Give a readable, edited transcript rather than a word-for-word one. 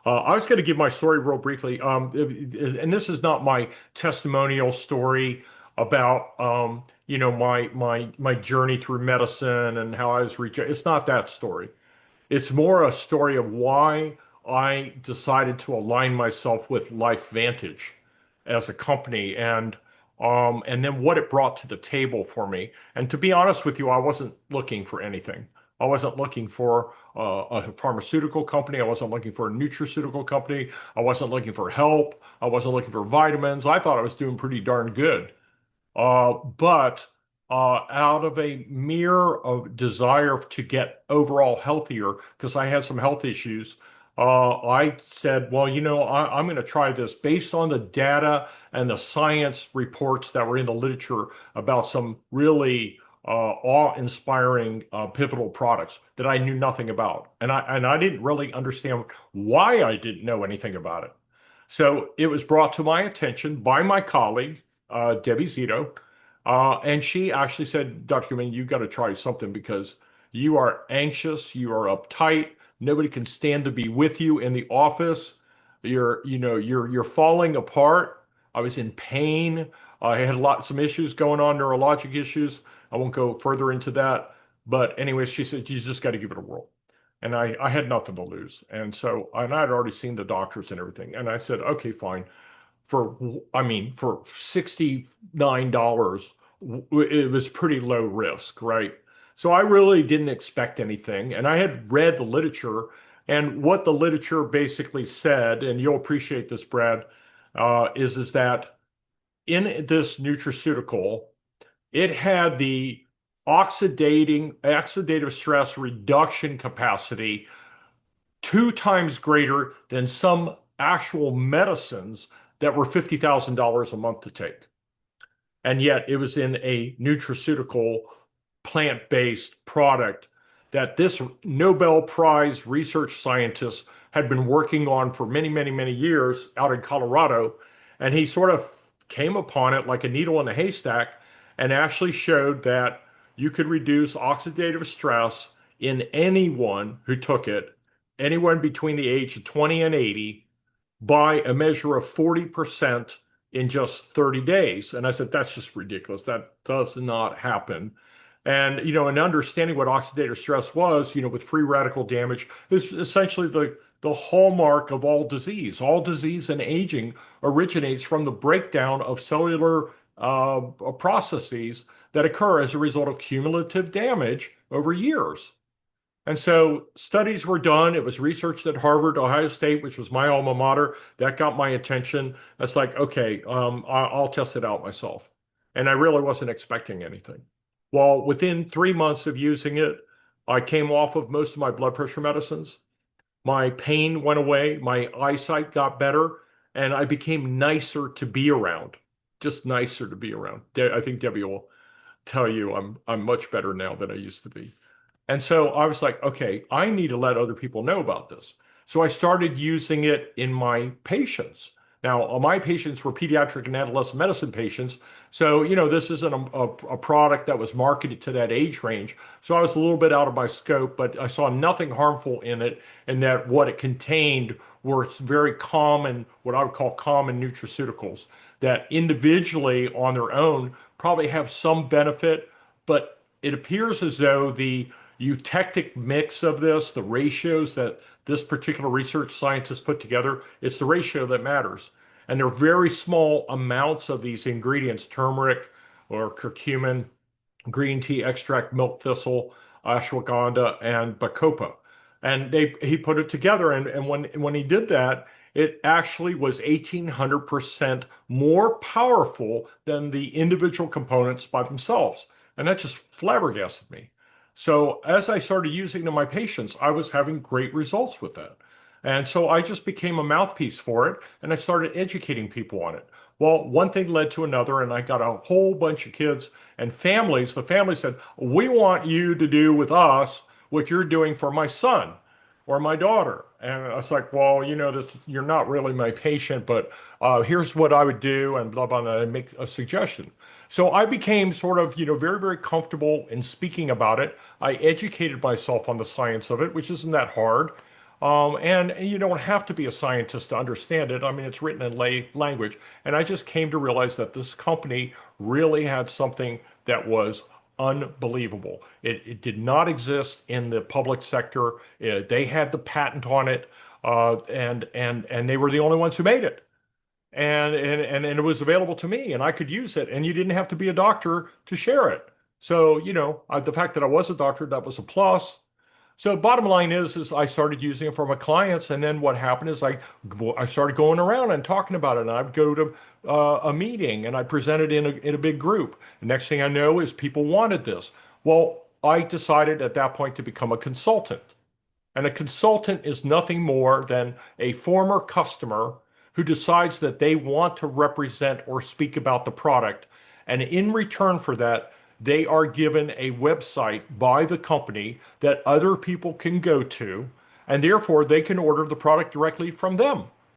I was going to give my story real briefly, and this is not my testimonial story about, my journey through medicine and how I was rejected. It's not that story. It's more a story of why I decided to align myself with LifeVantage as a company and then what it brought to the table for me. And to be honest with you, I wasn't looking for anything. I wasn't looking for a pharmaceutical company. I wasn't looking for a nutraceutical company. I wasn't looking for help. I wasn't looking for vitamins. I thought I was doing pretty darn good. But out of a mere desire to get overall healthier, because I had some health issues, I said, well, I'm going to try this based on the data and the science reports that were in the literature about some really awe-inspiring pivotal products that I knew nothing about. And I didn't really understand why I didn't know anything about it. So it was brought to my attention by my colleague, Debbie Zito, and she actually said, Dr. Goodman, you got to try something because you are anxious, you are uptight, nobody can stand to be with you in the office. You're falling apart. I was in pain. I had some issues going on, neurologic issues. I won't go further into that. But anyways, she said, you just got to give it a whirl. And I had nothing to lose. And I had already seen the doctors and everything. And I said, okay, fine for for $69, it was pretty low risk, right? So I really didn't expect anything. And I had read the literature, and what the literature basically said, and you'll appreciate this, Brad, is that in this nutraceutical, it had the oxidative stress reduction capacity 2 times greater than some actual medicines that were $50,000 a month to take. And yet it was in a nutraceutical plant-based product that this Nobel Prize research scientist had been working on for many, many, many years out in Colorado. And he sort of came upon it like a needle in a haystack and actually showed that you could reduce oxidative stress in anyone who took it, anyone between the age of 20 and 80, by a measure of 40% in just 30 days. And I said, that's just ridiculous. That does not happen. And understanding what oxidative stress was, with free radical damage, is essentially the hallmark of all disease. All disease and aging originates from the breakdown of cellular processes that occur as a result of cumulative damage over years. And so studies were done. It was researched at Harvard, Ohio State, which was my alma mater. That got my attention. That's like, okay, I'll test it out myself. And I really wasn't expecting anything. Well, within 3 months of using it, I came off of most of my blood pressure medicines. My pain went away. My eyesight got better. And I became nicer to be around, just nicer to be around. I think Debbie will tell you I'm much better now than I used to be. And so I was like, okay, I need to let other people know about this. So I started using it in my patients. Now, my patients were pediatric and adolescent medicine patients. So, this isn't a product that was marketed to that age range. So I was a little bit out of my scope, but I saw nothing harmful in it, and that what it contained were very common, what I would call common nutraceuticals that individually on their own probably have some benefit, but it appears as though the eutectic mix of this, the ratios that this particular research scientist put together, it's the ratio that matters. And they're very small amounts of these ingredients, turmeric or curcumin, green tea extract, milk thistle, ashwagandha, and bacopa. And he put it together, and when he did that, it actually was 1,800% more powerful than the individual components by themselves. And that just flabbergasted me. So as I started using it in my patients, I was having great results with that. And so I just became a mouthpiece for it, and I started educating people on it. Well, one thing led to another, and I got a whole bunch of kids and families. The family said, we want you to do with us what you're doing for my son or my daughter. And I was like, well, you're not really my patient, but here's what I would do, and blah, blah, blah, and make a suggestion. So I became sort of, very, very comfortable in speaking about it. I educated myself on the science of it, which isn't that hard. And you don't have to be a scientist to understand it. I mean, it's written in lay language. And I just came to realize that this company really had something that was unbelievable. It did not exist in the public sector. They had the patent on it, and they were the only ones who made it. And it was available to me, and I could use it. And you didn't have to be a doctor to share it. So, the fact that I was a doctor, that was a plus. So bottom line is I started using it for my clients, and then what happened is I started going around and talking about it. And I'd go to a meeting and I presented in a big group. The next thing I know is people wanted this. Well, I decided at that point to become a consultant. And a consultant is nothing more than a former customer who decides that they want to represent or speak about the product. And in return for that, they are given a website by the company that other people can go to, and therefore they can order the product directly from them.